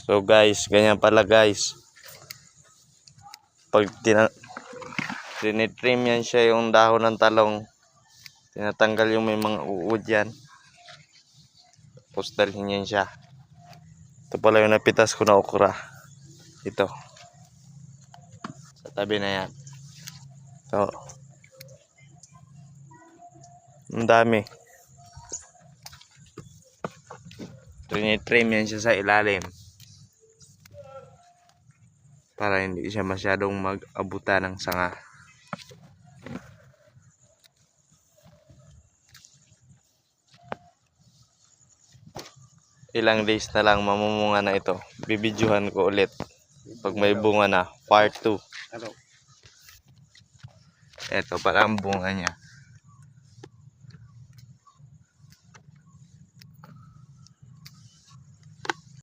So guys, ganyan pala guys. Pag tinitrim yan siya yung dahon ng talong, tinatanggal yung may mga uod yan. Tapos dalhin yan siya. Ito pala yung napitas ko na okra. Ito. Sa tabi na yan. Ito. Ang dami. Tinitrim yan siya sa ilalim. Para hindi siya masyadong mag-abutan ng sanga. Ilang days na lang mamumunga na ito. Bibidyohan ko ulit pag may bunga na, part 2. Ito pala ang bunga niya.